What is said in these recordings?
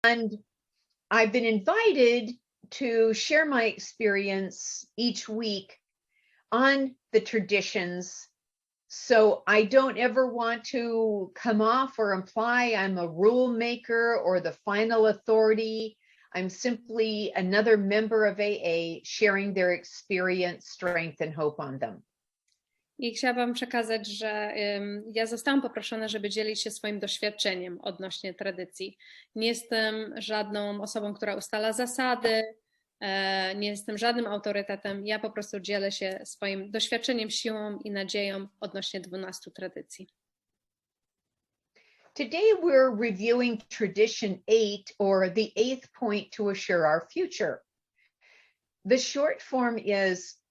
And I've been invited to share my experience each week on the traditions. So I don't ever want to come off or imply I'm a rule maker or the final authority. I'm simply another member of AA sharing their experience, strength, and hope on them. I chciałabym przekazać, że ja zostałam poproszona, żeby dzielić się swoim doświadczeniem odnośnie tradycji. Nie jestem żadną osobą, która ustala zasady, nie jestem żadnym autorytetem. Ja po prostu dzielę się swoim doświadczeniem, siłą i nadzieją odnośnie 12 tradycji. Today we're reviewing tradition 8, or the 8th point to assure our future. The short form is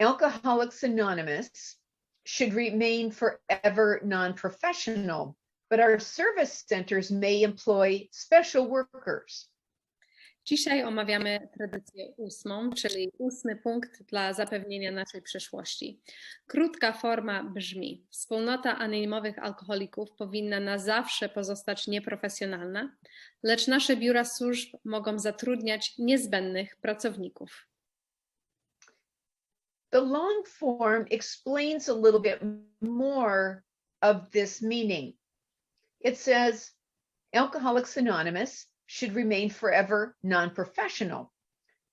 Alcoholics Anonymous should remain forever non-professional, but our service centers may employ special workers. Dzisiaj omawiamy tradycję 8, czyli 8 punkt dla zapewnienia naszej przyszłości. Krótka forma brzmi: wspólnota anonimowych alkoholików powinna na zawsze pozostać nieprofesjonalna, lecz nasze biura służb mogą zatrudniać niezbędnych pracowników. The long form explains a little bit more of this meaning. It says, Alcoholics Anonymous should remain forever non-professional.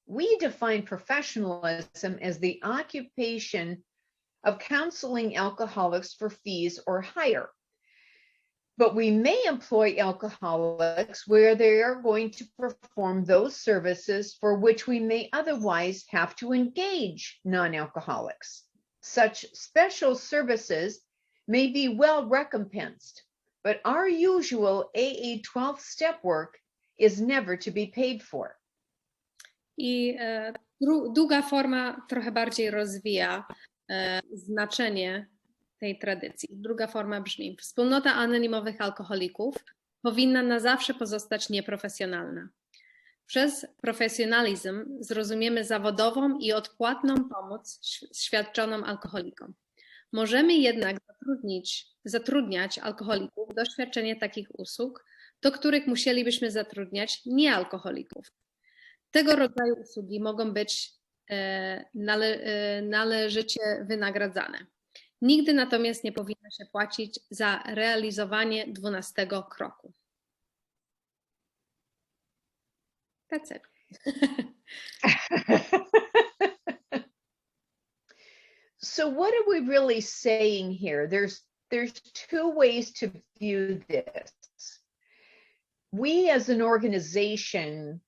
We define professionalism as the occupation of counseling alcoholics for fees or hire. But we may employ alcoholics where they are going to perform those services for which we may otherwise have to engage non-alcoholics. Such special services may be well recompensed, but our usual AA 12-step work is never to be paid for. I długa forma trochę bardziej rozwija znaczenie tej tradycji. Druga forma brzmi: wspólnota anonimowych alkoholików powinna na zawsze pozostać nieprofesjonalna. Przez profesjonalizm zrozumiemy zawodową i odpłatną pomoc świadczoną alkoholikom. Możemy jednak zatrudniać alkoholików do świadczenia takich usług, do których musielibyśmy zatrudniać niealkoholików. Tego rodzaju usługi mogą być należycie wynagradzane. Nigdy natomiast nie powinno się płacić za realizowanie 12 kroku. That's it. So what are we really saying here? There's two ways to view this. We as an organization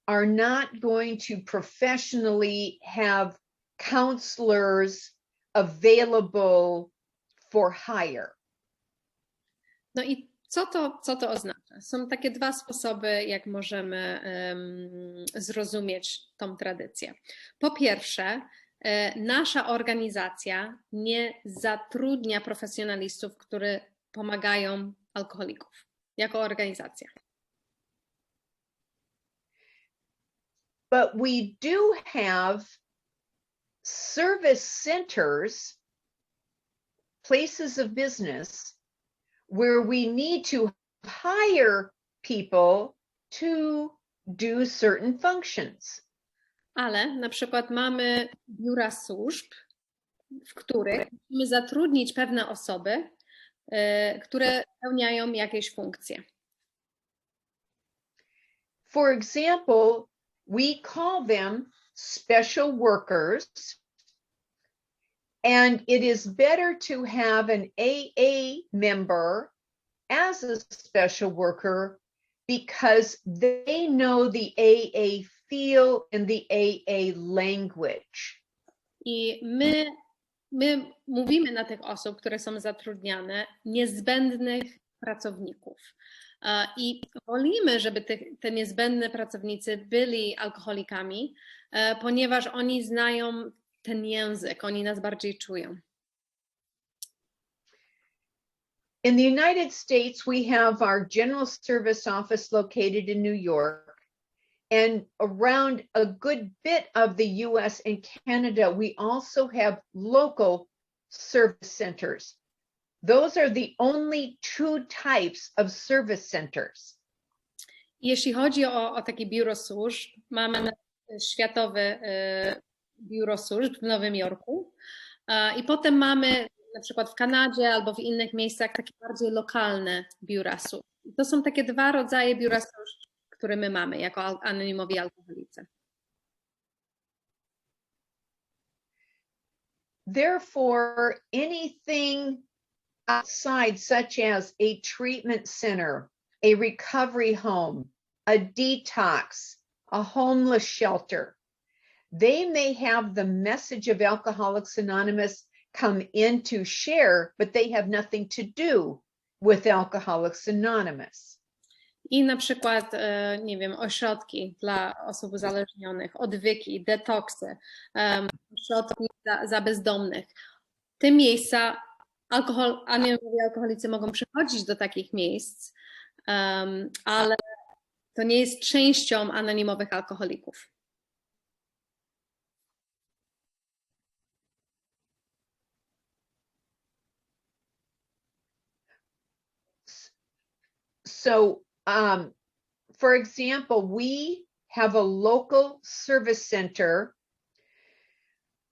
are not going to professionally have counselors available for hire. No i co to oznacza? Są takie dwa sposoby, jak możemy zrozumieć tą tradycję. Po pierwsze, nasza organizacja nie zatrudnia profesjonalistów, którzy pomagają alkoholików jako organizacja. But we do have service centers, places of business, where we need to hire people to do certain functions. Ale na przykład mamy biura służb, w których musimy zatrudnić pewne osoby, które pełniają jakieś funkcje. For example, we call them special workers, and it is better to have an AA member as a special worker because they know the AA feel and the AA language. I my mówimy na tych osób, które są zatrudniane, niezbędnych pracowników. I wolimy, żeby te niezbędne pracownicy byli alkoholikami, ponieważ oni znają ten język, oni nas bardziej czują. In the United States, we have our General Service Office located in New York, and around a good bit of the US and Canada, we also have local service centers. Those are the only two types of service centers. Jeśli chodzi o takie biuro służb, mamy Światowe Biuro Służb w Nowym Jorku i potem mamy na przykład w Kanadzie albo w innych miejscach takie bardziej lokalne biura służb. To są takie dwa rodzaje biura służb, które my mamy jako anonimowi alkoholicy. Therefore, anything outside, such as a treatment center, a recovery home, a detox, a homeless shelter, they may have the message of Alcoholics Anonymous come in to share, but they have nothing to do with Alcoholics Anonymous. I na przykład, nie wiem, ośrodki dla osób uzależnionych, odwyki, detoksy, ośrodki za bezdomnych. Te miejsca, anonimowi alkoholicy mogą przychodzić do takich miejsc, ale to nie jest częścią anonimowych alkoholików. So, for example, we have a local service center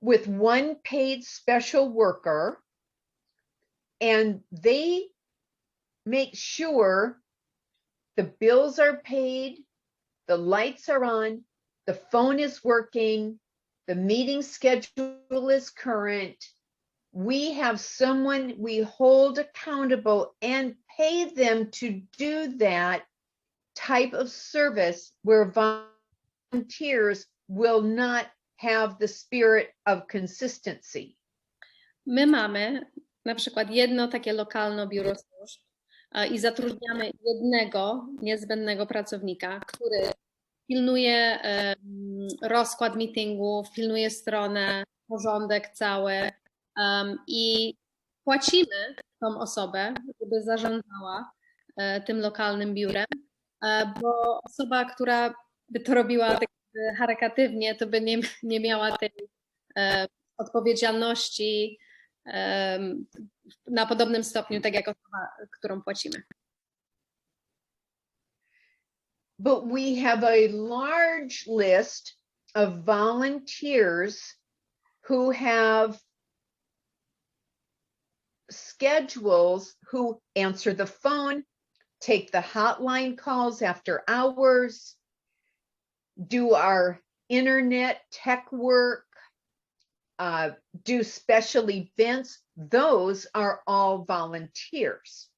with one paid special worker, and they make sure the bills are paid, the lights are on, the phone is working, the meeting schedule is current. We have someone we hold accountable and pay them to do that type of service where volunteers will not have the spirit of consistency. My mamy na przykład jedno takie lokalne biuro służb i zatrudniamy jednego niezbędnego pracownika, który pilnuje rozkład meetingów, pilnuje stronę, porządek cały i płacimy tą osobę, żeby zarządzała tym lokalnym biurem, bo osoba, która by to robiła tak charytatywnie, to by nie miała tej odpowiedzialności na podobnym stopniu, tak jak osoba, którą płacimy. But we have a large list of volunteers who have schedules, who answer the phone, take the hotline calls after hours, do our internet tech work, do special events. Those are all volunteers.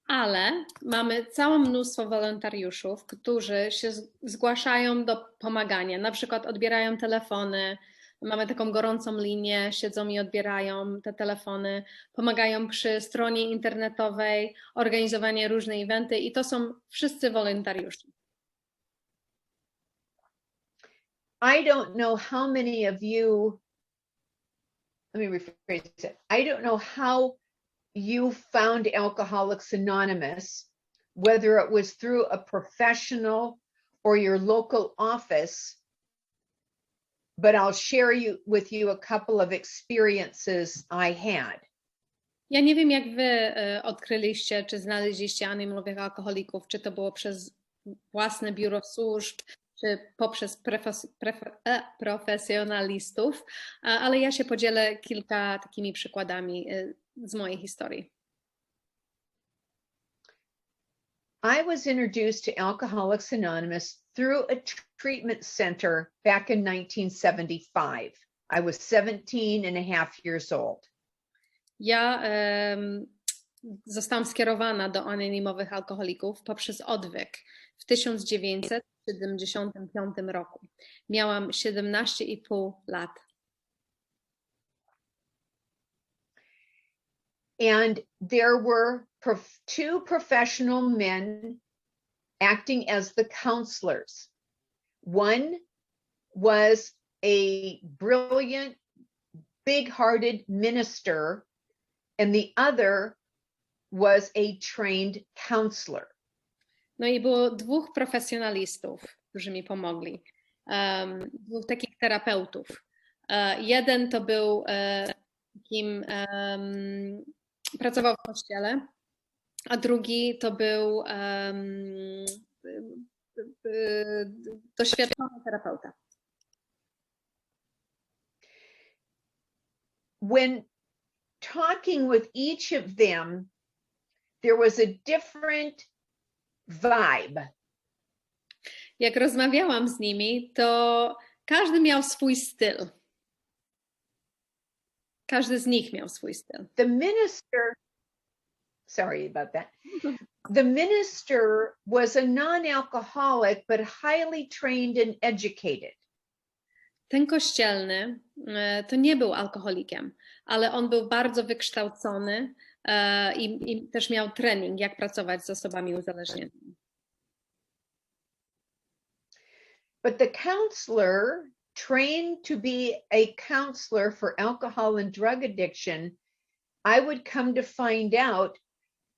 Ale mamy całe mnóstwo wolontariuszów, którzy się zgłaszają do pomagania. Na przykład odbierają telefony, mamy taką gorącą linię, siedzą i odbierają te telefony, pomagają przy stronie internetowej, organizowanie różne eventy i to są wszyscy wolontariusze. I don't know how many of you, let me rephrase it. I don't know how you found Alcoholics Anonymous, whether it was through a professional or your local office, but I'll share with you a couple of experiences I had. Ja nie wiem, jak wy odkryliście, czy znaleźliście anonimowych alkoholików, czy to było przez własne biuro służb, czy poprzez profesjonalistów, ale ja się podzielę kilka takimi przykładami z mojej historii. I was introduced to Alcoholics Anonymous through a treatment center back in 1975. I was 17 and a half years old. Ja zostałam skierowana do anonimowych alkoholików poprzez odwyk w 1975 roku. Miałam 17,5 lat. And there were two professional men acting as the counselors. One was a brilliant, big-hearted minister, and the other was a trained counselor. No i było dwóch profesjonalistów, którzy mi pomogli. Dwóch takich terapeutów. Jeden to był takim, pracował w kościele, a drugi to był doświadczony terapeuta. When talking with each of them, there was a different vibe. Jak rozmawiałam z nimi, to każdy miał swój styl. Każdy z nich miał swój styl. The minister, sorry about that. The minister was a non-alcoholic, but highly trained and educated. Ten kościelny to nie był alkoholikiem, ale on był bardzo wykształcony i też miał trening, jak pracować z osobami uzależnionymi. But the counselor, trained to be a counselor for alcohol and drug addiction, I would come to find out,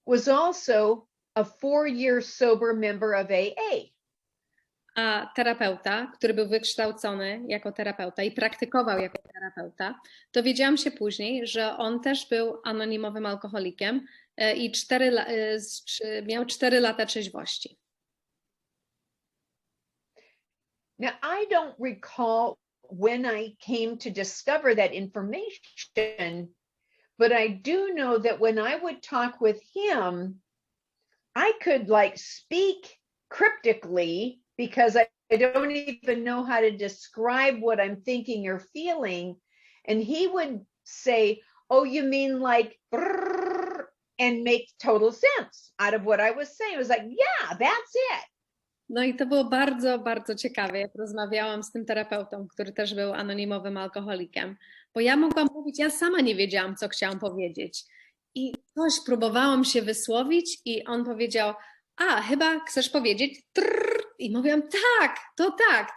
was also a 4-year sober member of AA. A terapeuta, który był wykształcony jako terapeuta i praktykował jako terapeuta, dowiedziałam się później, że on też był anonimowym alkoholikiem i miał 4 lata trzeźwości. Now, I don't recall when I came to discover that information, but I do know that when I would talk with him, I could like speak cryptically because I don't even know how to describe what I'm thinking or feeling. And he would say, oh, you mean like, brrr, and make total sense out of what I was saying. I was like, yeah, that's it. No i to było bardzo, bardzo ciekawe, jak rozmawiałam z tym terapeutą, który też był anonimowym alkoholikiem, bo ja mogłam mówić, ja sama nie wiedziałam, co chciałam powiedzieć. I coś próbowałam się wysłowić i on powiedział, a chyba chcesz powiedzieć trrr. I mówiłam,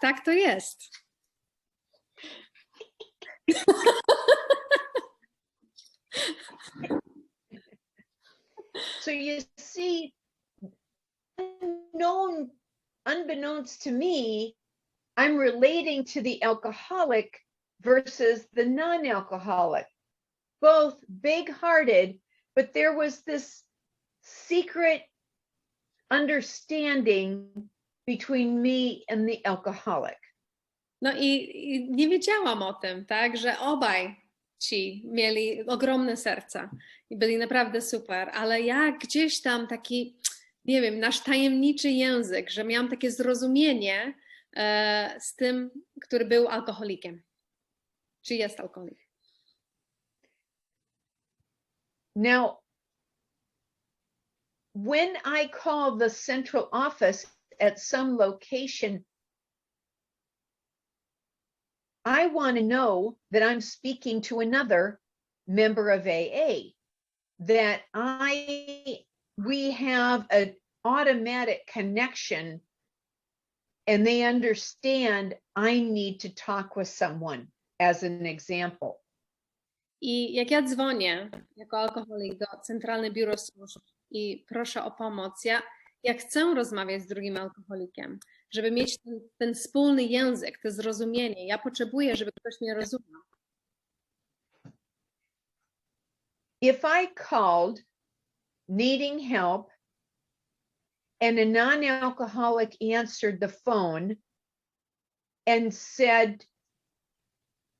tak to jest. So you see, unbeknownst to me, I'm relating to the alcoholic versus the non-alcoholic. Both big-hearted, but there was this secret understanding between me and the alcoholic. No i nie wiedziałam o tym, tak, że obaj ci mieli ogromne serca i byli naprawdę super, ale ja gdzieś tam taki, nie wiem, nasz tajemniczy język, że miałam takie zrozumienie z tym, który był alkoholikiem. Czy jest alkoholikiem? Now, when I call the central office at some location, I want to know that I'm speaking to another member of AA, that we have an automatic connection and they understand I need to talk with someone, as an example. I jak ja dzwonię jako alkoholik do Centralne Biuro Służb i proszę o pomoc, ja chcę rozmawiać z drugim alkoholikiem, żeby mieć ten wspólny język, to zrozumienie. Ja potrzebuję, żeby ktoś mnie rozumiał. If I called needing help and a non-alcoholic answered the phone and said,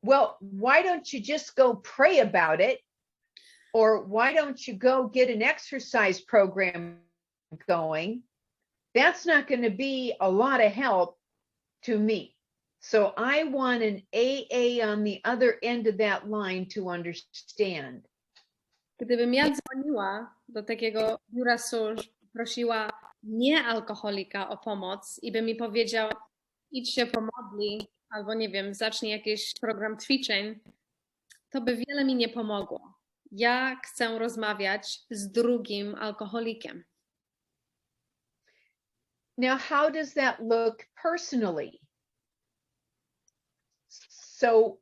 well, why don't you just go pray about it? Or why don't you go get an exercise program going? That's not going to be a lot of help to me. So I want an AA on the other end of that line to understand. Gdybym ja dzwoniła do takiego biura służb, prosiła niealkoholika o pomoc i by mi powiedział, idź się pomodli, albo nie wiem, zacznij jakiś program ćwiczeń, to by wiele mi nie pomogło. Ja chcę rozmawiać z drugim alkoholikiem. Now, how does that look personally? So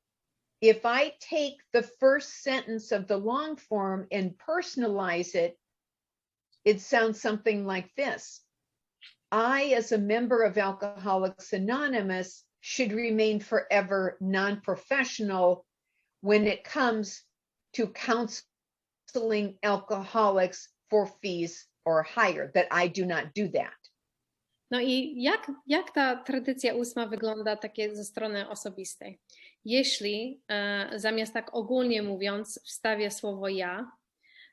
if I take the first sentence of the long form and personalize it, it sounds something like this. I, as a member of Alcoholics Anonymous, should remain forever non-professional when it comes to counseling alcoholics for fees or higher, that I do not do that. No i jak ta tradycja 8 wygląda takie ze strony osobistej? Jeśli zamiast tak ogólnie mówiąc wstawię słowo ja,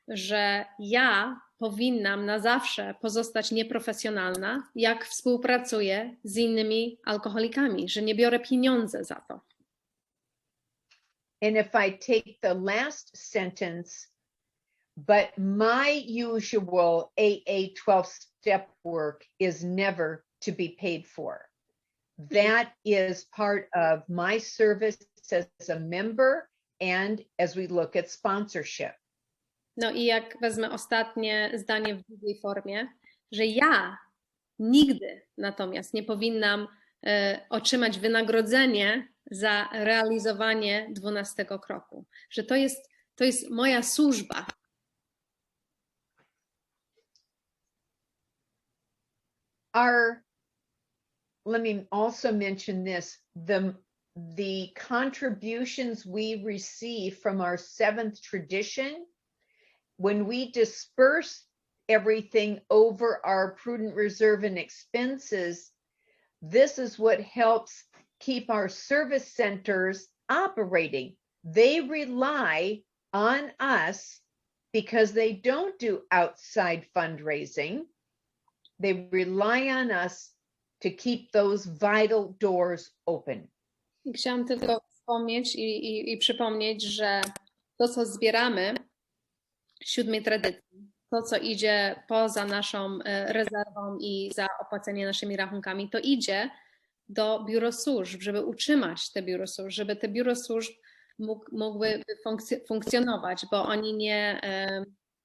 że ja powinnam na zawsze pozostać nieprofesjonalna, jak współpracuję z innymi alkoholikami, że nie biorę pieniędzy za to. And if I take the last sentence, but my usual AA 12-step work is never to be paid for. That is part of my service as a member and as we look at sponsorship. No i jak wezmę ostatnie zdanie w drugiej formie, że ja nigdy natomiast nie powinnam otrzymać wynagrodzenie za realizowanie 12 kroku, że to jest moja służba. Let me also mention this, the contributions we receive from our 7th tradition, when we disperse everything over our prudent reserve and expenses, this is what helps keep our service centers operating. They rely on us because they don't do outside fundraising. They rely on us to keep those vital doors open. I chciałam tylko wspomnieć i przypomnieć, że to, co zbieramy w 7 tradycji, to, co idzie poza naszą rezerwą i za opłacenie naszymi rachunkami, to idzie do biuro służb, żeby utrzymać te biuro służb, żeby te biuro służb mogły funkcjonować, bo oni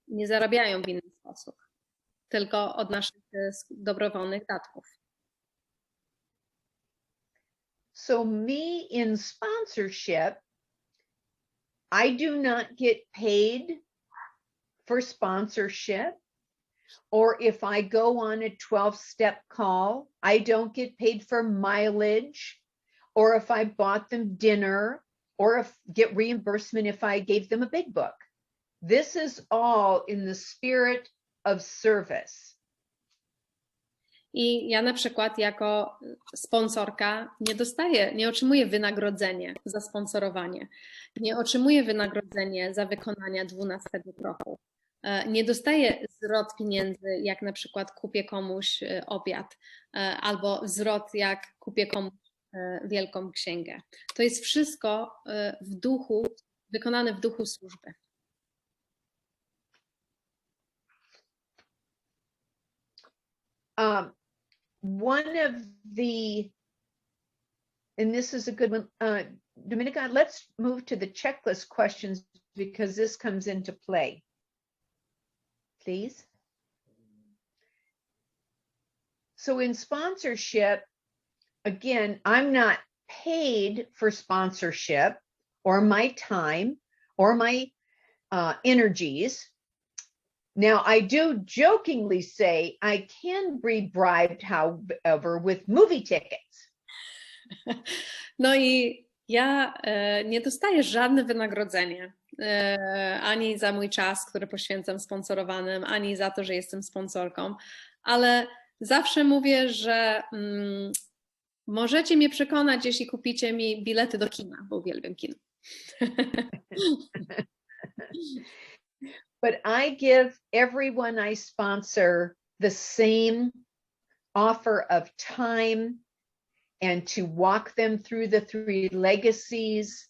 nie zarabiają w inny sposób, tylko od naszych dobrowolnych datków. So me in sponsorship, I do not get paid for sponsorship, or if I go on a 12-step call, I don't get paid for mileage, or if I bought them dinner, or get reimbursement if I gave them a big book. This is all in the spirit of service. I ja na przykład jako sponsorka nie otrzymuję wynagrodzenia za sponsorowanie, nie otrzymuję wynagrodzenia za wykonanie 12 kroku. Nie dostaję zwrot pieniędzy, jak na przykład kupię komuś obiad, albo zwrot, jak kupię komuś wielką księgę. To jest wszystko w duchu, wykonane w duchu służby. One of the, and this is a good one, Dominica, let's move to the checklist questions because this comes into play. Please. So in sponsorship, again, I'm not paid for sponsorship or my time or my energies. Now, I do jokingly say I can be bribed, however, with movie tickets. No i ja nie dostaję żadne wynagrodzenie, ani za mój czas, który poświęcam sponsorowanym, ani za to, że jestem sponsorką, ale zawsze mówię, że możecie mnie przekonać, jeśli kupicie mi bilety do kina, bo uwielbiam kino. But I give everyone I sponsor the same offer of time and to walk them through the 3 legacies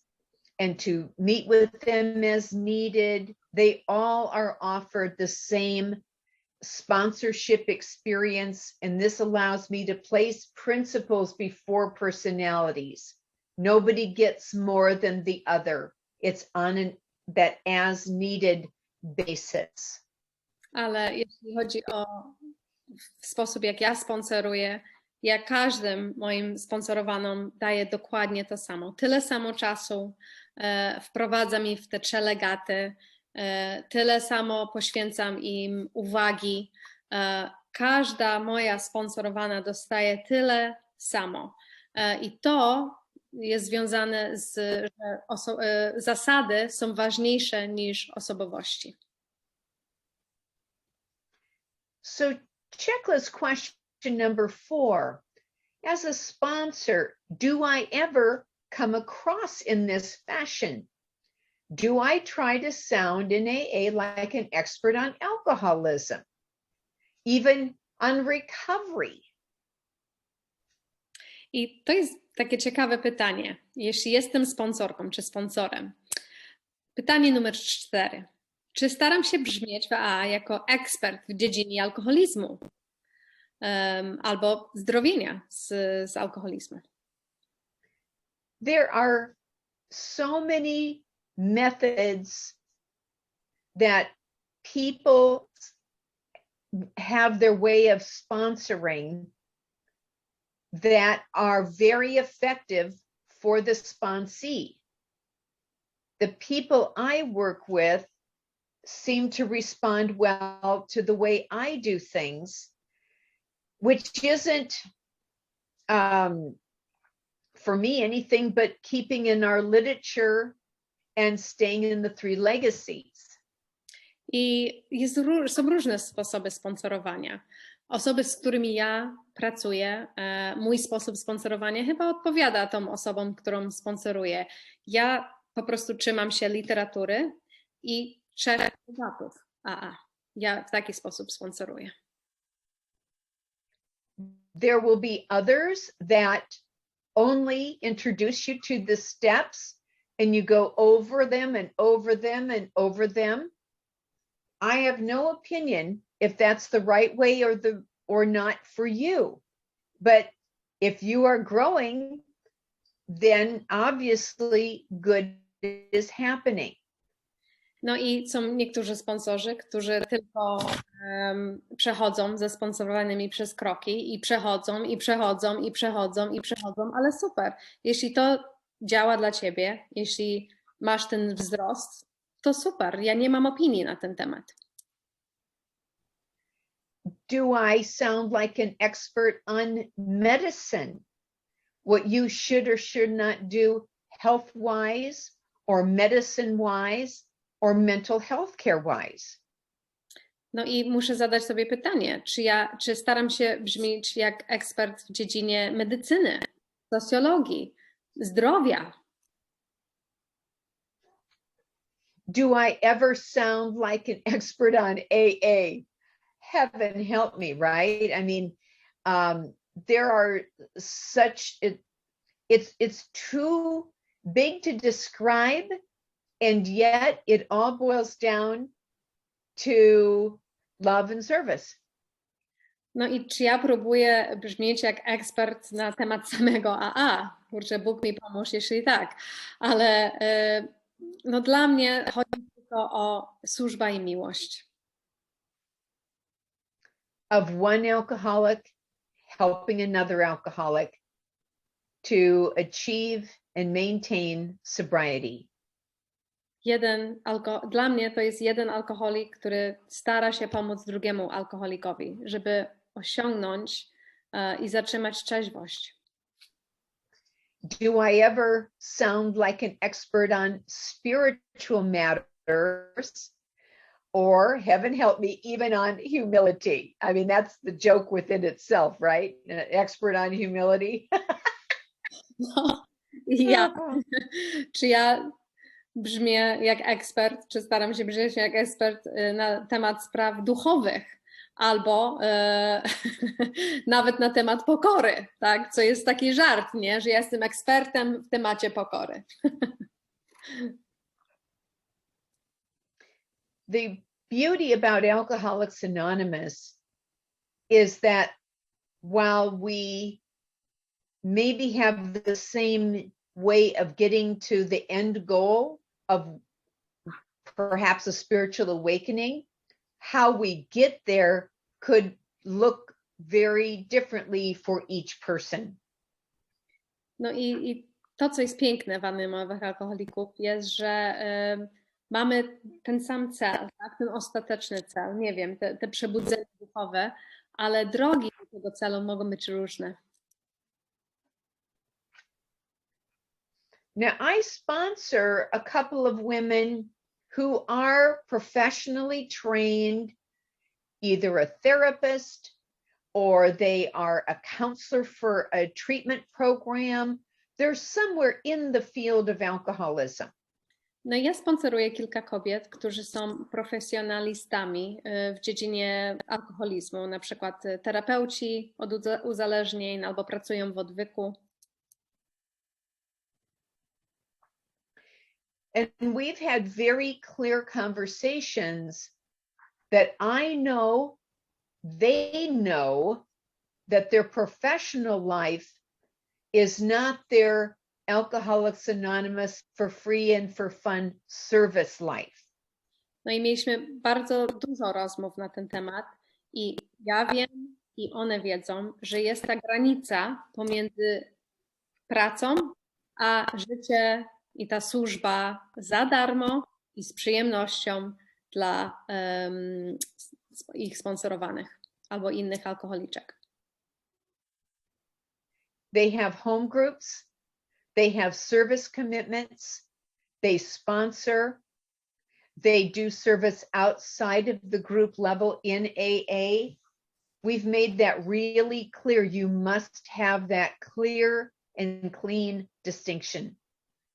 and to meet with them as needed. They all are offered the same sponsorship experience, and this allows me to place principles before personalities. Nobody gets more than the other. It's on that as needed basis. Ale jeśli chodzi o sposób, jak ja sponsoruję, ja każdym moim sponsorowanom daję dokładnie to samo. Tyle samo czasu wprowadzam ich w te 3 legaty, tyle samo poświęcam im uwagi. Każda moja sponsorowana dostaje tyle samo. I to jest związane z, że zasady są ważniejsze niż osobowości. So checklist question number 4. As a sponsor, do I ever come across in this fashion? Do I try to sound in AA like an expert on alcoholism, even on recovery? I to jest takie ciekawe pytanie. Jeśli jestem sponsorką czy sponsorem. Pytanie numer 4. Czy staram się brzmieć w AA jako ekspert w dziedzinie alkoholizmu albo zdrowienia z alkoholizmu? There are so many methods that people have their way of sponsoring that are very effective for the sponsee. The people I work with seem to respond well to the way I do things, which isn't for me anything but keeping in our literature and staying in the 3 legacies. I są różne sposoby sponsorowania. Osoby, z którymi ja pracuję, mój sposób sponsorowania chyba odpowiada tym osobom, którą sponsoruję. Ja po prostu trzymam się literatury i 3 tematów AA. Ja w taki sposób sponsoruję. There will be others that only introduce you to the steps and you go over them and over them and over them. I have no opinion if that's the right way or not for you. But if you are growing, then obviously good is happening. No i są niektórzy sponsorzy, którzy tylko przechodzą ze sponsorowanymi przez kroki i przechodzą, i przechodzą, i przechodzą, i przechodzą, ale super. Jeśli to działa dla ciebie, jeśli masz ten wzrost, to super. Ja nie mam opinii na ten temat. Do I sound like an expert on medicine? What you should or should not do health-wise or medicine-wise or mental health care-wise? No i muszę zadać sobie pytanie, czy staram się brzmieć jak ekspert w dziedzinie medycyny, socjologii, zdrowia? Do I ever sound like an expert on AA? Heaven help me, right? I mean, there are such, it's too big to describe, and yet it all boils down to love and service. No i czy ja próbuję brzmieć jak ekspert na temat samego AA? Kurczę, Bóg mi pomóż, jeśli tak. Ale no dla mnie chodzi tylko o służba i miłość. Of one alcoholic helping another alcoholic to achieve and maintain sobriety. Dla mnie to jest jeden alkoholik, który stara się pomóc drugiemu alkoholikowi, żeby osiągnąć i zatrzymać trzeźwość. Do I ever sound like an expert on spiritual matters, or heaven help me, even on humility? I mean, that's the joke within itself, right? An expert on humility. No, czy ja brzmię jak ekspert, czy staram się brzmieć jak ekspert na temat spraw duchowych, albo nawet na temat pokory, tak? Co jest taki żart, nie? Że ja jestem ekspertem w temacie pokory. The beauty about Alcoholics Anonymous is that while we maybe have the same way of getting to the end goal of perhaps a spiritual awakening, how we get there could look very differently for each person. No i to, co jest piękne w anonimowych alkoholików, jest, że mamy ten sam cel, tak? Ten ostateczny cel, nie wiem, te przebudzenie duchowe, ale drogi do tego celu mogą być różne. Now, I sponsor a couple of women who are professionally trained, either a therapist or they are a counselor for a treatment program. They're somewhere in the field of alcoholism. No i ja sponsoruję kilka kobiet, którzy są profesjonalistami w dziedzinie alkoholizmu, na przykład terapeuci od uzależnień albo pracują w odwyku. And we've had very clear conversations that I know, they know that their professional life is not their Alcoholics Anonymous for free and for fun service life. No i mieliśmy bardzo dużo rozmów na ten temat i ja wiem i one wiedzą, że jest ta granica pomiędzy pracą a życie i ta służba za darmo i z przyjemnością dla ich sponsorowanych albo innych alkoholiczek. They have home groups, they have service commitments, they sponsor, they do service outside of the group level in AA. We've made that really clear. You must have that clear and clean distinction.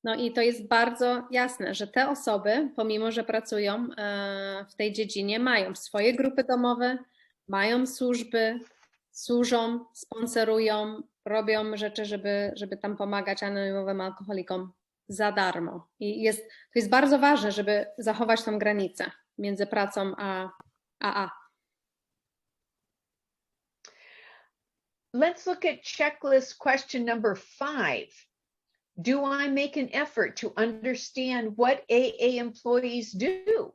No i to jest bardzo jasne, że te osoby, pomimo że pracują w tej dziedzinie, mają swoje grupy domowe, mają służby, służą, sponsorują, robią rzeczy, żeby tam pomagać anonimowym alkoholikom za darmo. I to jest bardzo ważne, żeby zachować tą granicę między pracą a AA. Let's look at checklist question number 5. Do I make an effort to understand what AA employees do?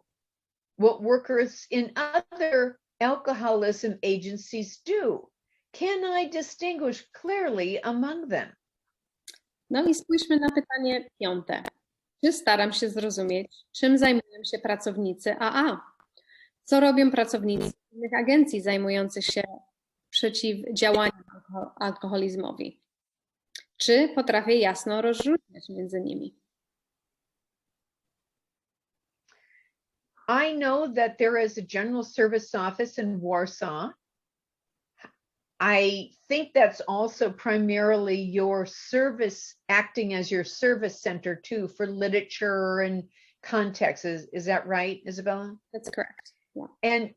What workers in other alcoholism agencies do? Can I distinguish clearly among them? No i spójrzmy na pytanie 5. Czy staram się zrozumieć, czym zajmują się pracownicy AA? Co robią pracownicy innych agencji zajmujących się przeciwdziałaniem alkoholizmowi? Czy potrafię jasno rozróżniać między nimi? I know that there is a general service office in Warsaw. I think that's also primarily your service, acting as your service center too for literature and context. Is that right, Isabella? That's correct. Yeah. And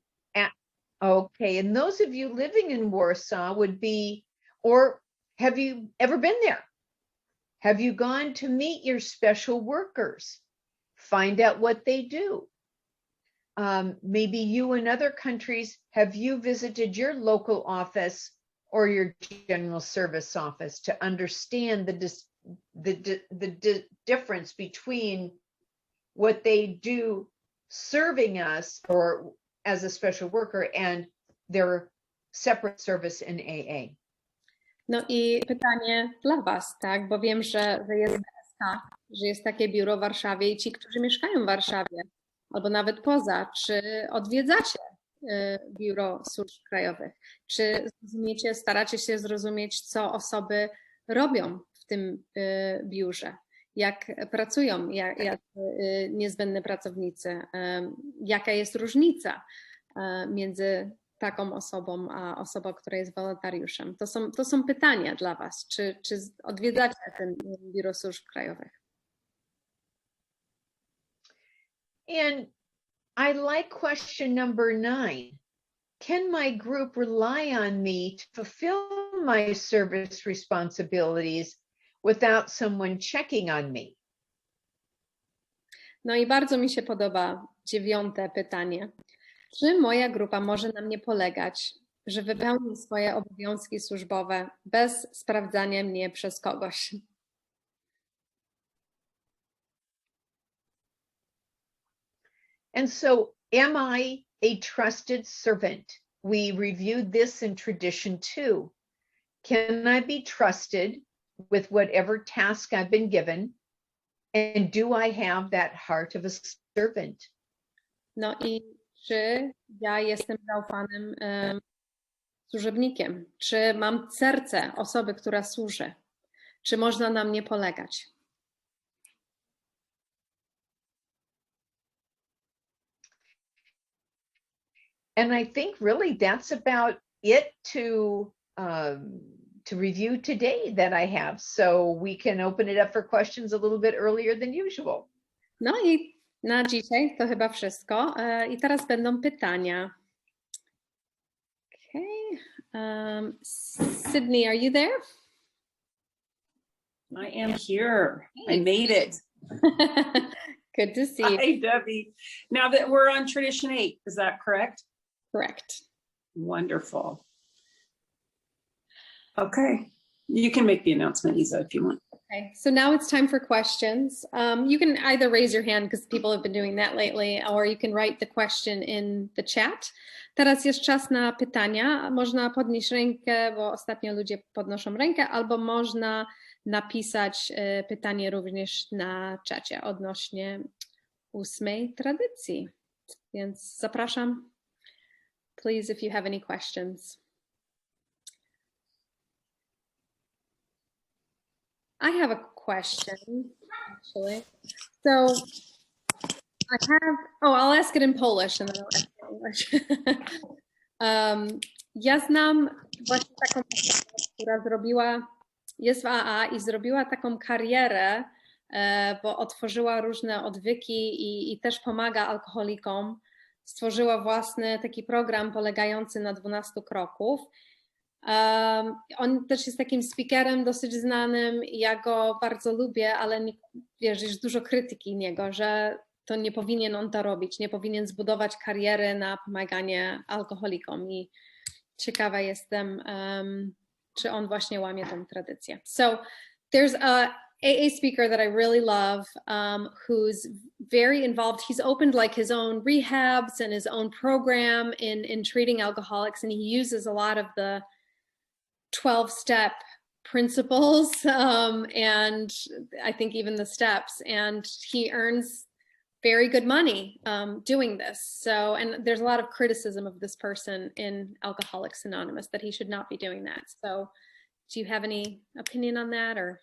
okay, and those of you living in Warsaw would be, or have you ever been there? Have you gone to meet your special workers? Find out what they do. Maybe you in other countries, have you visited your local office or your general service office to understand the difference between what they do serving us or as a special worker and their separate service in AA? No i pytanie dla Was, tak? Bo wiem, że jest BSK, że jest takie biuro w Warszawie i ci, którzy mieszkają w Warszawie albo nawet poza, czy odwiedzacie biuro służb krajowych? Czy staracie się zrozumieć, co osoby robią w tym biurze? Jak pracują, jak niezbędne pracownicy? Jaka jest różnica między taką osobą, a osobą, która jest wolontariuszem? To są pytania dla Was. Czy odwiedzacie ten biuro służb krajowych? And I like question number 9. Can my group rely on me to fulfill my service responsibilities without someone checking on me? No i bardzo mi się podoba 9. pytanie. Czy moja grupa może na mnie polegać, że wypełni swoje obowiązki służbowe bez sprawdzania mnie przez kogoś? And so, am I a trusted servant? We reviewed this in tradition 2. Can I be trusted with whatever task I've been given? And do I have that heart of a servant? No i czy ja jestem zaufanym służebnikiem? Czy mam serce osoby, która służy? Czy można na mnie polegać? And I think really that's about it to review today that I have, so we can open it up for questions a little bit earlier than usual. No i na dzisiaj to chyba wszystko. I teraz będą pytania. Okay. Sydney, are you there? I am here. I made it. Good to see you. Hi, Debbie. Now that we're on tradition 8, is that correct? Correct. Wonderful. Okay. You can make the announcement, Isa, if you want. Okay, so now it's time for questions. You can either raise your hand because people have been doing that lately, or you can write the question in the chat. Teraz jest czas na pytania. Można podnieść rękę, bo ostatnio ludzie podnoszą rękę, albo można napisać pytanie również na czacie odnośnie 8. tradycji. Więc zapraszam. Please, if you have any questions. I have a question, actually. So I have, I'll ask it in Polish and then I'll ask it in English. Ja znam właśnie taką osobę, która jest w AA i zrobiła taką karierę, bo otworzyła różne odwyki i też pomaga alkoholikom. Stworzyła własny taki program polegający na 12 kroków. On też jest takim speakerem dosyć znanym i ja go bardzo lubię, ale wiesz, jest dużo krytyki niego, że to nie powinien on to robić, nie powinien zbudować kariery na pomaganie alkoholikom i ciekawa jestem, czy on właśnie łamie tą tradycję. So there's a AA speaker that I really love, who's very involved. He's opened like his own rehabs and his own program in treating alcoholics, and he uses a lot of the 12-step principles, and I think even the steps, and he earns very good money doing this. So, and there's a lot of criticism of this person in Alcoholics Anonymous that he should not be doing that. So do you have any opinion on that, or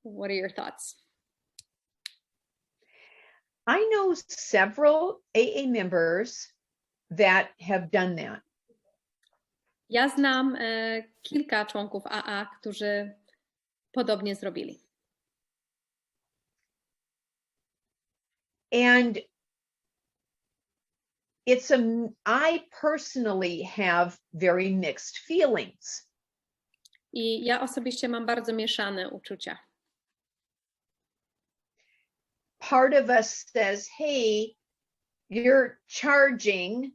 what are your thoughts? I know several AA members that have done that. Ja znam kilka członków AA, którzy podobnie zrobili. And I personally have very mixed feelings. I ja osobiście mam bardzo mieszane uczucia. Part of us says, hey, you're charging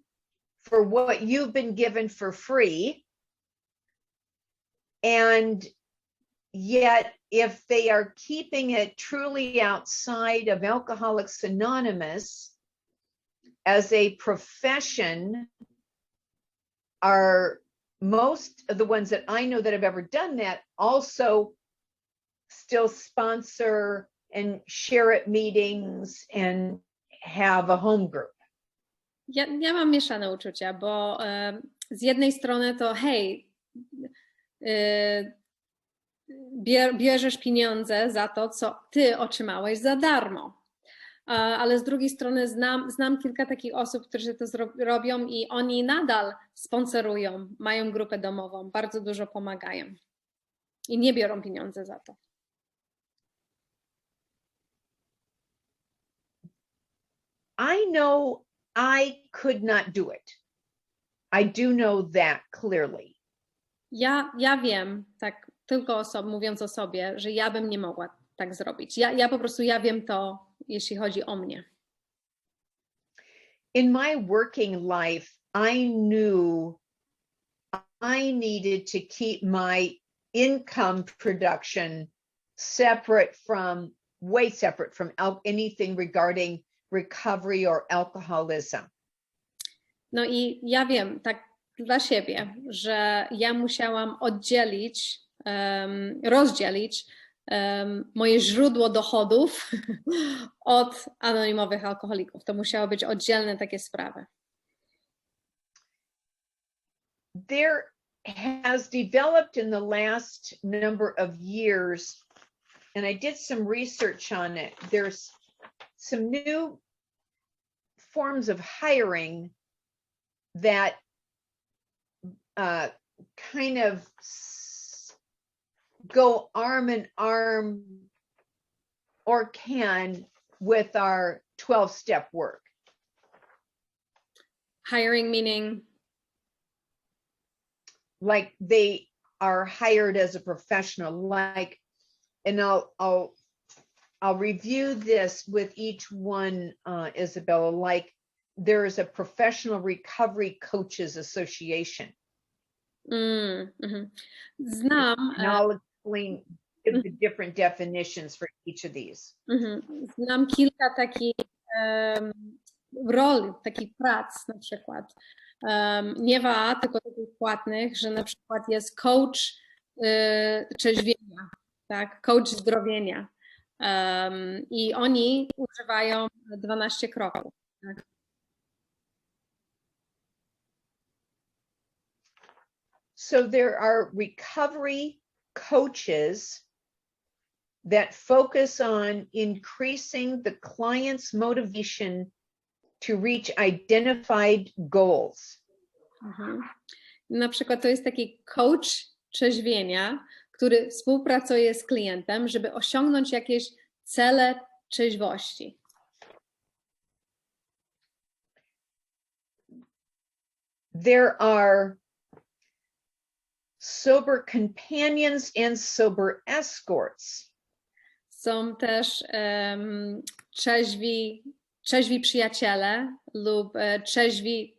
for what you've been given for free. And yet, if they are keeping it truly outside of Alcoholics Anonymous as a profession, are most of the ones that I know that have ever done that also still sponsor and share at meetings and have a home group. Ja mam mieszane uczucia, bo z jednej strony to hej, bierzesz pieniądze za to, co ty otrzymałeś za darmo. Ale z drugiej strony znam kilka takich osób, którzy to robią i oni nadal sponsorują, mają grupę domową, bardzo dużo pomagają i nie biorą pieniędzy za to. I know I could not do it. I do know that clearly. Ja wiem, tak tylko mówiąc o sobie, że ja bym nie mogła tak zrobić. Ja po prostu wiem to, jeśli chodzi o mnie. In my working life, I knew I needed to keep my income production way separate from anything regarding recovery or alcoholism. No i ja wiem, tak dla siebie, że ja musiałam rozdzielić moje źródło dochodów od anonimowych alkoholików. To musiały być oddzielne takie sprawy. There has developed in the last number of years, and I did some research on it, there's some new forms of hiring that kind of go arm in arm or can with our 12-step work. Hiring meaning? Like they are hired as a professional, like, and I'll review this with each one, Isabella, like there is a Professional Recovery Coaches Association. Mhm. Znam, And I'll explain the different definitions for each of these. znam kilka takich roli, takich prac na przykład. Nie WA, tylko takich płatnych, że na przykład jest coach trzeźwienia, tak? Coach zdrowienia. I oni używają 12 kroków. Tak? So there are recovery coaches that focus on increasing the client's motivation to reach identified goals. Na przykład to jest taki coach trzeźwienia, który współpracuje z klientem, żeby osiągnąć jakieś cele trzeźwości. There are sober companions and sober escorts. Są też trzeźwi przyjaciele lub trzeźwi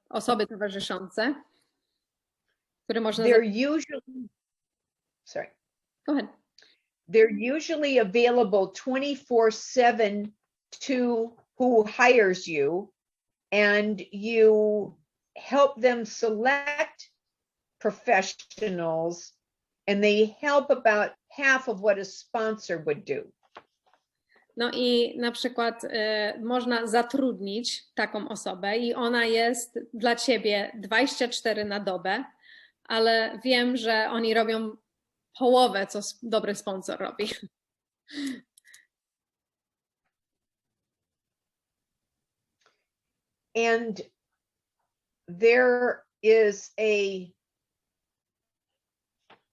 osoby towarzyszące, które można... They're usually, sorry. Go ahead. They're usually available 24/7 to who hires you, and you help them select professionals, and they help about half of what a sponsor would do. No i na przykład można zatrudnić taką osobę i ona jest dla ciebie 24 na dobę, ale wiem, że oni robią połowę, co dobry sponsor robi. And there is a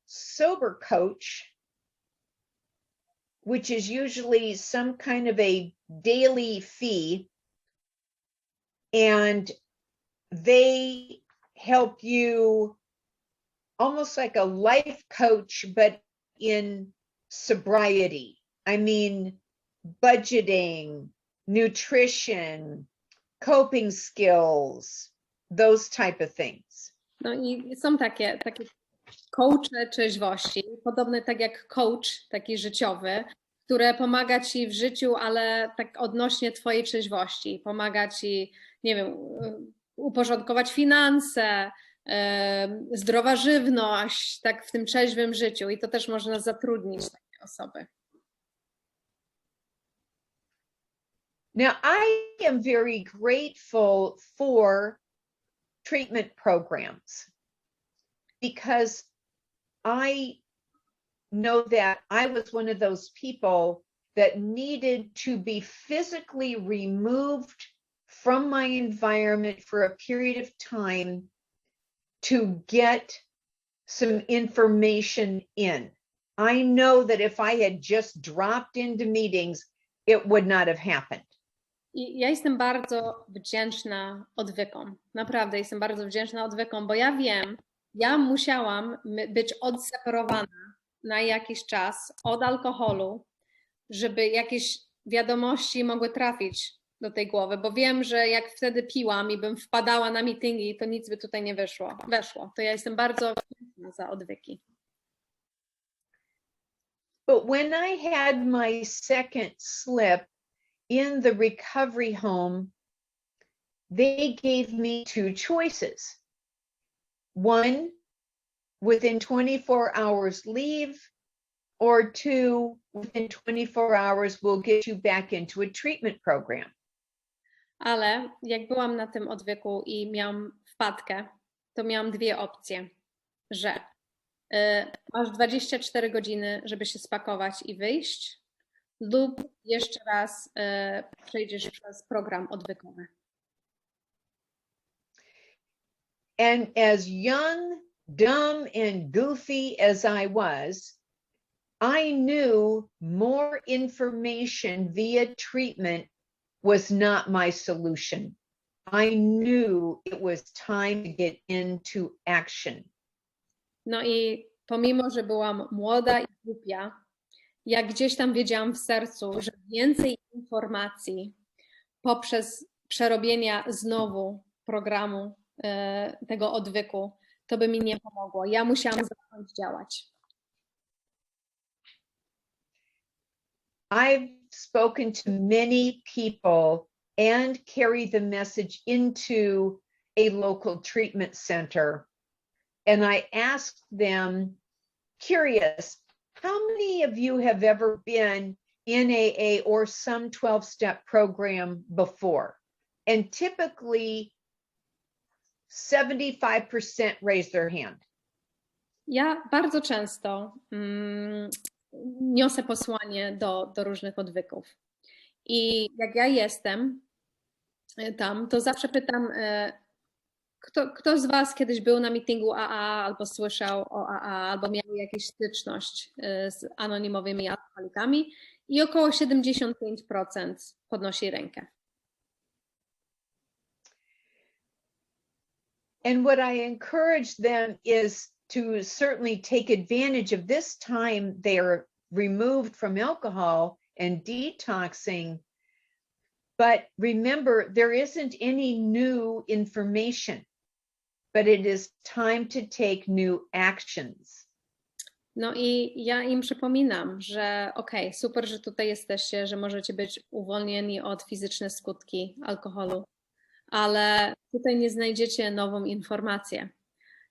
sober coach, which is usually some kind of a daily fee, and they help you almost like a life coach, but in sobriety. I mean, budgeting, nutrition, coping skills, those type of things. No i są takie coache trzeźwości, podobne tak jak coach taki życiowy, które pomaga ci w życiu, ale tak odnośnie twojej trzeźwości. Pomaga ci, nie wiem, uporządkować finanse, zdrowa żywność, tak w tym trzeźwym życiu i to też można zatrudnić takie osoby. Now, I am very grateful for treatment programs because I know that I was one of those people that needed to be physically removed from my environment for a period of time to get some information in. I know that if I had just dropped into meetings, it would not have happened. I ja jestem bardzo wdzięczna odwykom. Naprawdę jestem bardzo wdzięczna odwykom, bo ja wiem, ja musiałam być odseparowana na jakiś czas od alkoholu, żeby jakieś wiadomości mogły trafić do tej głowy, bo wiem, że jak wtedy piłam i bym wpadała na meetingi, to nic by tutaj nie weszło. To ja jestem bardzo wdzięczna za odwyki. But when I had my second slip in the recovery home, they gave me two choices. One, within 24 hours leave, or two, within 24 hours we'll get you back into a treatment program. Ale jak byłam na tym odwyku i miałam wpadkę, to miałam dwie opcje, że masz 24 godziny, żeby się spakować i wyjść, lub jeszcze raz przejdziesz przez program odwykowy. And as young, dumb, and goofy as I was, I knew more information via treatment was not my solution. I knew it was time to get into action. No i pomimo, że byłam młoda i głupia, ja gdzieś tam wiedziałam w sercu, że więcej informacji poprzez przerobienia znowu programu tego odwyku, to by mi nie pomogło. Ja musiałam zacząć działać. I've spoken to many people and carry the message into a local treatment center. And I asked them, curious, how many of you have ever been in AA or some 12-step program before? And typically 75% raise their hand. Ja bardzo często niosę posłanie do różnych odwyków. I jak ja jestem tam, to zawsze pytam, kto z Was kiedyś był na meetingu AA, albo słyszał o AA, albo miał jakąś styczność z anonimowymi alkoholikami, i około 75% podnosi rękę. And what I encourage them is to certainly take advantage of this time they are removed from alcohol and detoxing. But remember, there isn't any new information, but it is time to take new actions. No i ja im przypominam, że okej, super, że tutaj jesteście, że możecie być uwolnieni od fizycznych skutki alkoholu, ale tutaj nie znajdziecie nową informację.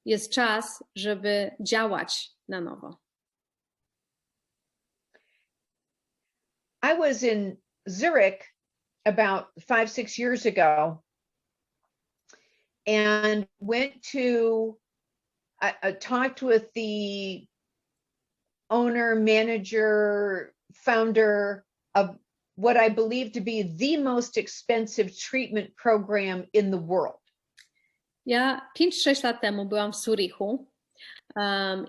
Jest czas, żeby działać na nowo. I was in Zurich about 5-6 years ago and went to, I talked with the owner, manager, founder of what I believe to be the most expensive treatment program in the world. Ja 5-6 lat temu byłam w Zurichu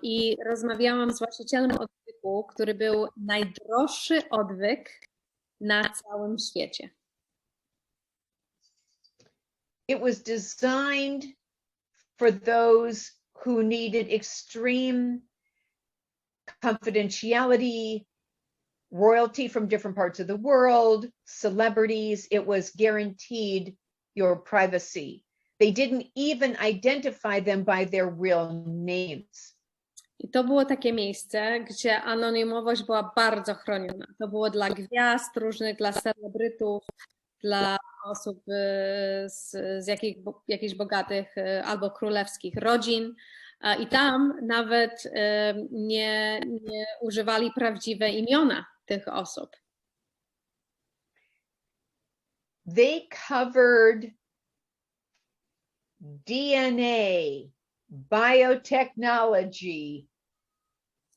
i rozmawiałam z właścicielem odwyku, który był najdroższy odwyk na całym świecie. It was designed for those who needed extreme confidentiality, royalty from different parts of the world, celebrities. It was guaranteed your privacy. They didn't even identify them by their real names. I to było takie miejsce, gdzie anonimowość była bardzo chroniona. To było dla gwiazd różnych, dla celebrytów, dla osób z jakichś bogatych albo królewskich rodzin. I tam nawet nie używali prawdziwe imiona tych osób. They covered DNA, biotechnology,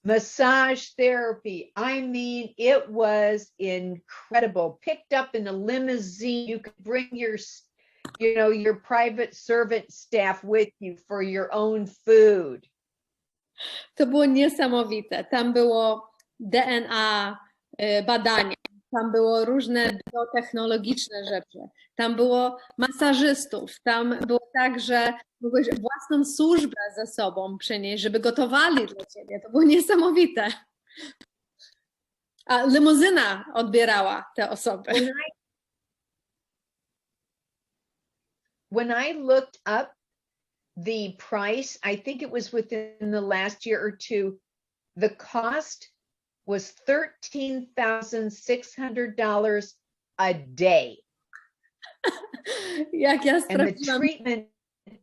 massage therapy. I mean, it was incredible. Picked up in a limousine. You could bring your private servant staff with you for your own food. To było niesamowite. Tam było DNA badania, tam było różne biotechnologiczne rzeczy, tam było masażystów, tam było tak, że mogłeś własną służbę ze sobą przynieść, żeby gotowali dla ciebie. To było niesamowite. A limuzyna odbierała te osoby. When I looked up the price, I think it was within the last year or two, the cost was $13,600 a day. Jak ja And the sprawdziłam treatment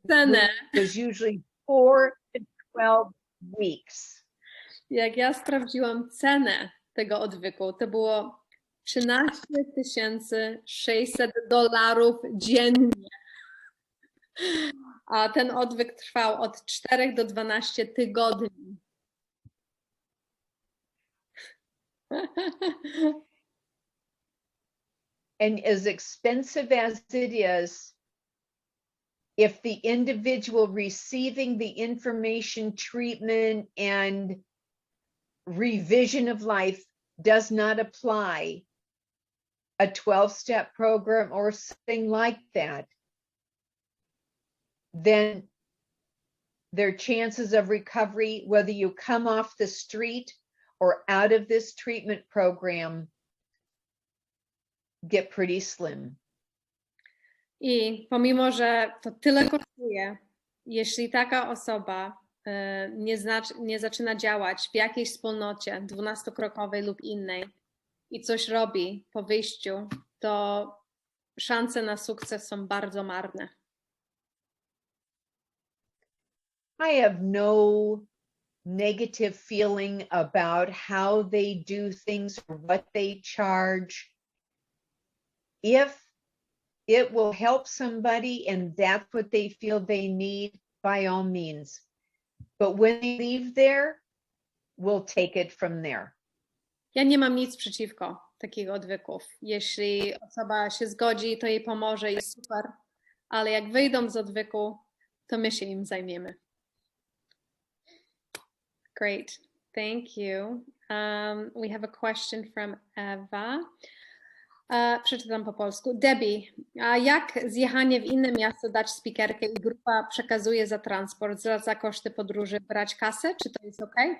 cenę, was usually 4 to 12 weeks. jak ja sprawdziłam cenę tego odwyku, to było $13,600 dziennie. A ten odwyk trwał od 4 do 12 tygodni. And as expensive as it is, if the individual receiving the information, treatment, and revision of life does not apply a 12-step program or something like that, then their chances of recovery, whether you come off the street or out of this treatment program, get pretty slim. I pomimo, że to tyle kosztuje, jeśli taka osoba nie zaczyna działać w jakiejś wspólnocie 12-krokowej lub innej i coś robi po wyjściu, to szanse na sukces są bardzo marne. I have no negative feeling about how they do things or what they charge. If it will help somebody and that's what they feel they need, by all means. But when they leave there, we'll take it from there. Ja nie mam nic przeciwko takich odwyków. Jeśli osoba się zgodzi, to jej pomoże i super, ale jak wyjdą z odwyku, to my się im zajmiemy. Great, thank you. We have a question from Ewa. Przeczytam po polsku. Debbie, a jak zjechanie w inne miasto dać speakerkę i grupa przekazuje za transport, za koszty podróży, brać kasę? Czy to jest okay?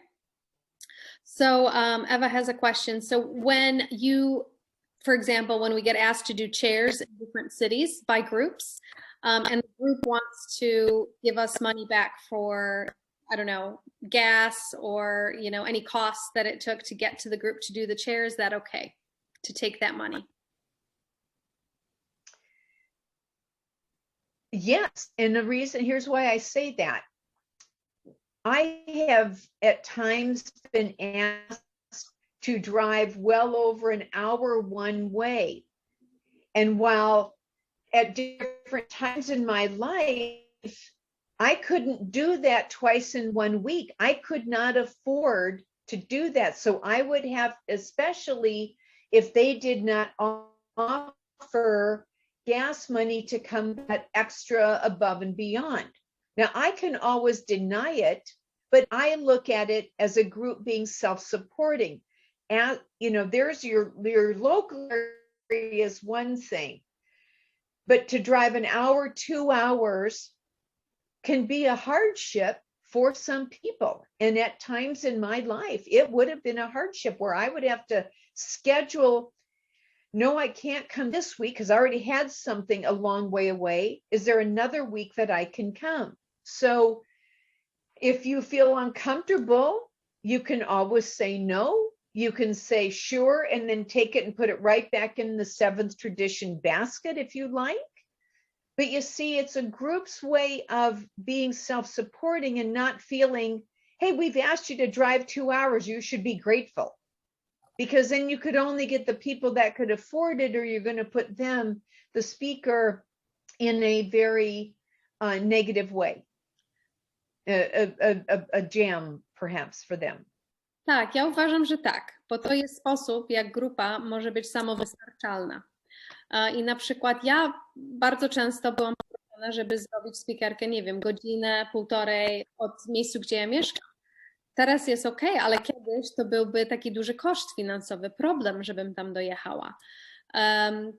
So Eva has a question. So when you, for example, when we get asked to do chairs in different cities by groups, and the group wants to give us money back for, I don't know, gas or, you know, any costs that it took to get to the group to do the chair, is that okay to take that money? Yes, and the reason, here's why I say that. I have at times been asked to drive well over an hour one way. And while at different times in my life, I couldn't do that twice in 1 week. I could not afford to do that. So I would have, especially if they did not offer gas money to come that extra above and beyond. Now, I can always deny it, but I look at it as a group being self-supporting. And, you know, there's your local area is one thing, but to drive an hour, 2 hours can be a hardship for some people. And at times in my life, it would have been a hardship where I would have to schedule, no, I can't come this week because I already had something a long way away. Is there another week that I can come? So if you feel uncomfortable, you can always say no. You can say sure, and then take it and put it right back in the seventh tradition basket if you like. But you see, it's a group's way of being self-supporting and not feeling, hey, we've asked you to drive 2 hours, you should be grateful. Because then you could only get the people that could afford it, or you're going to put them, the speaker, in a very negative way, a jam perhaps for them. Tak, ja uważam, że tak, bo to jest sposób, jak grupa może być samowystarczalna. I na przykład ja bardzo często byłam proszona, żeby zrobić speakerkę, nie wiem, godzinę, półtorej od miejsca, gdzie ja mieszkam. Teraz jest ok, ale kiedyś to byłby taki duży koszt finansowy, problem, żebym tam dojechała.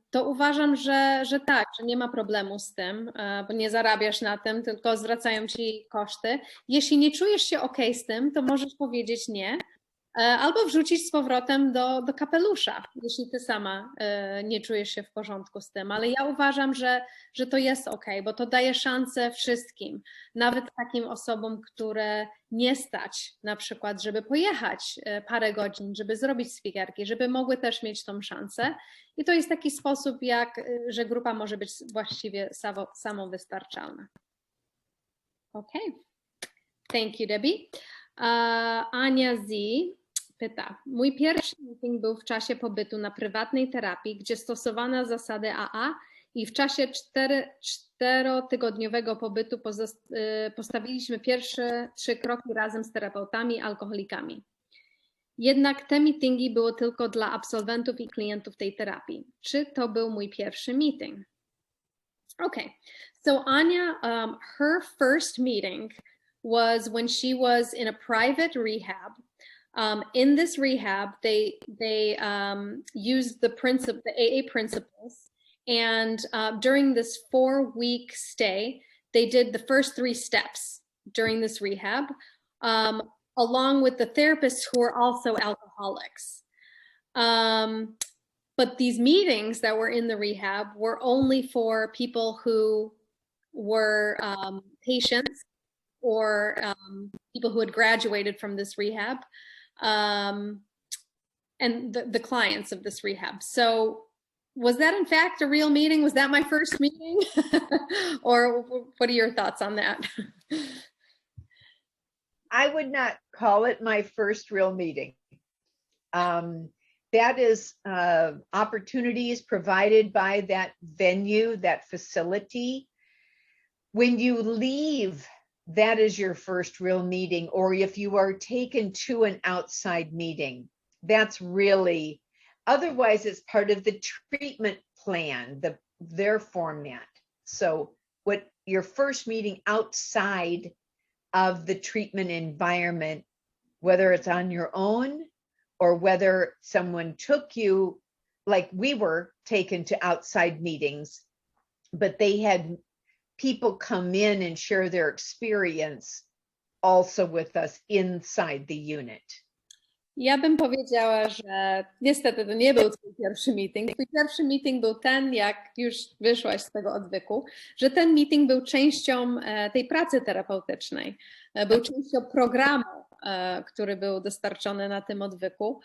To uważam, że tak, że nie ma problemu z tym, bo nie zarabiasz na tym, tylko zwracają ci koszty. Jeśli nie czujesz się ok z tym, to możesz powiedzieć nie, albo wrzucić z powrotem do kapelusza, jeśli ty sama nie czujesz się w porządku z tym. Ale ja uważam, że to jest ok, bo to daje szansę wszystkim, nawet takim osobom, które nie stać na przykład, żeby pojechać parę godzin, żeby zrobić speakerki, żeby mogły też mieć tą szansę. I to jest taki sposób, że grupa może być właściwie samowystarczalna. Ok. Thank you, Debbie. Ania Z pyta. Mój pierwszy meeting był w czasie pobytu na prywatnej terapii, gdzie stosowano zasady AA i w czasie 4-tygodniowego pobytu postawiliśmy pierwsze 3 kroki razem z terapeutami alkoholikami. Jednak te meetingi były tylko dla absolwentów i klientów tej terapii. Czy to był mój pierwszy meeting? Okay, so Anya, her first meeting was when she was in a private rehab. In this rehab, they used the AA principles, and during this 4-week stay, they did the first 3 steps during this rehab, along with the therapists who were also alcoholics. But these meetings that were in the rehab were only for people who were patients or people who had graduated from this rehab, and the clients of this rehab. So was that in fact a real meeting? Was that my first meeting? Or what are your thoughts on that? I would not call it my first real meeting. That is opportunities provided by that venue, that facility. When you leave, that is your first real meeting, or if you are taken to an outside meeting, that's really, otherwise it's part of the treatment plan, their format. So what your first meeting outside of the treatment environment, whether it's on your own or whether someone took you, like we were taken to outside meetings, but they had people come in and share their experience also with us inside the unit. Ja bym powiedziała, że niestety to nie był twój pierwszy meeting. Twój pierwszy meeting był ten, jak już wyszłaś z tego odwyku, że ten meeting był częścią tej pracy terapeutycznej, był częścią programu, który był dostarczony na tym odwyku.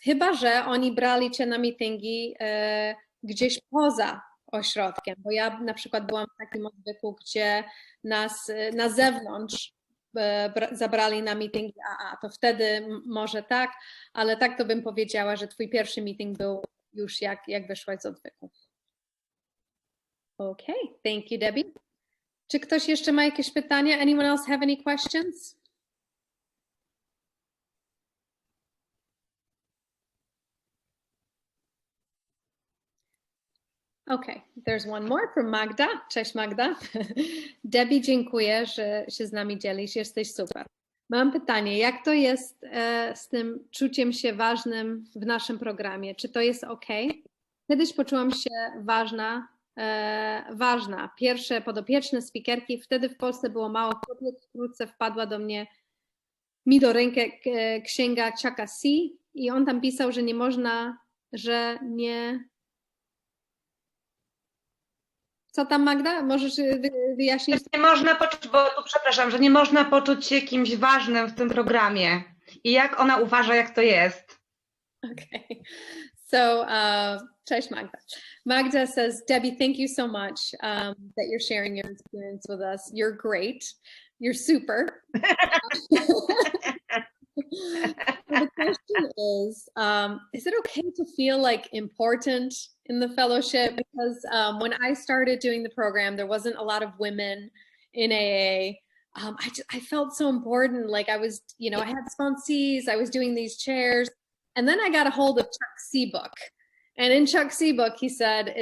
Chyba że oni brali cię na meetingi gdzieś poza ośrodkiem, bo ja na przykład byłam w takim odwyku, gdzie nas na zewnątrz zabrali na meeting AA, to wtedy może tak, ale tak to bym powiedziała, że twój pierwszy meeting był już jak wyszłaś z odwyku. Okay, thank you, Debbie. Czy ktoś jeszcze ma jakieś pytania? Anyone else have any questions? Okay, there's one more from Magda. Cześć Magda. Debbie, dziękuję, że się z nami dzielisz. Jesteś super. Mam pytanie, jak to jest z tym czuciem się ważnym w naszym programie? Czy to jest ok? Kiedyś poczułam się ważna. Pierwsze podopieczne speakerki, wtedy w Polsce było mało kobiet, wkrótce wpadła mi do ręki księga Chucka C. i on tam pisał, że nie można, że nie... Co tam, Magda? Możesz wyjaśnić? Nie można poczuć, bo tu przepraszam, że nie można poczuć się kimś ważnym w tym programie. I jak ona uważa, jak to jest? Okay. So, cześć Magda. Magda says, Debbie, thank you so much that you're sharing your experience with us. You're great. You're super. The question is it okay to feel like important in the fellowship? Because when I started doing the program, there wasn't a lot of women in AA. I felt so important. Like I was, I had sponsees, I was doing these chairs. And then I got a hold of Chuck C. book. And in Chuck C. book, he said,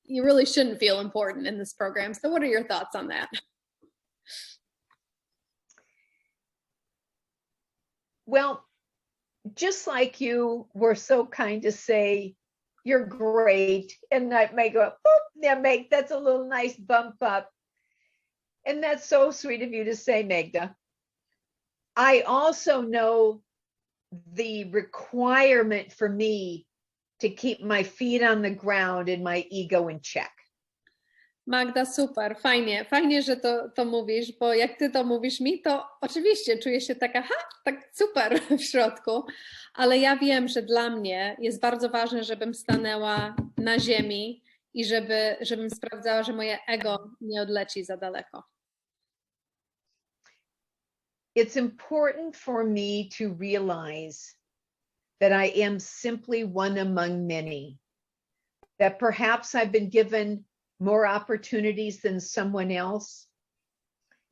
you really shouldn't feel important in this program. So what are your thoughts on that? Well, just like you were so kind to say, you're great, and I may go, boop, that's a little nice bump up. And that's so sweet of you to say, Magda. I also know the requirement for me to keep my feet on the ground and my ego in check. Magda, super, fajnie, że to mówisz, bo jak ty to mówisz mi, to oczywiście czuję się taka, tak super w środku, ale ja wiem, że dla mnie jest bardzo ważne, żebym stanęła na ziemi i żebym sprawdzała, że moje ego nie odleci za daleko. It's important for me to realize that I am simply one among many, that perhaps I've been given more opportunities than someone else.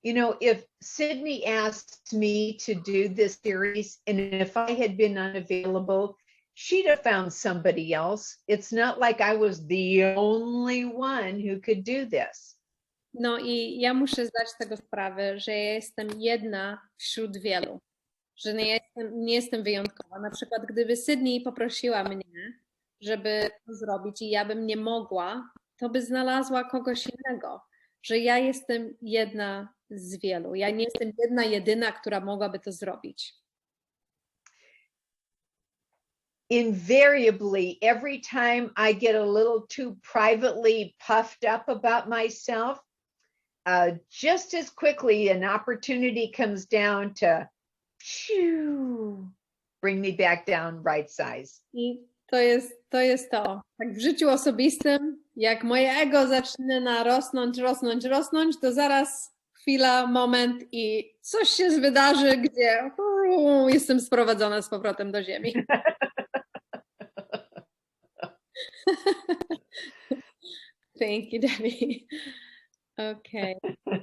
If Sydney asked me to do this series, and if I had been unavailable, she'd have found somebody else. It's not like I was the only one who could do this. No i ja muszę zdać z tego sprawę, że ja jestem jedna wśród wielu, że nie jestem wyjątkowa. Na przykład gdyby Sydney poprosiła mnie, żeby to zrobić i ja bym nie mogła, to by znalazła kogoś innego, że ja jestem jedna z wielu. Ja nie jestem jedyna, która mogłaby to zrobić. Invariably, every time I get a little too privately puffed up about myself, just as quickly an opportunity comes down to bring me back down right size. I to jest to. Tak w życiu osobistym, jak moje ego zaczyna rosnąć, to zaraz chwila, moment i coś się wydarzy, gdzie jestem sprowadzona z powrotem do ziemi. Thank you, Debbie. Okay.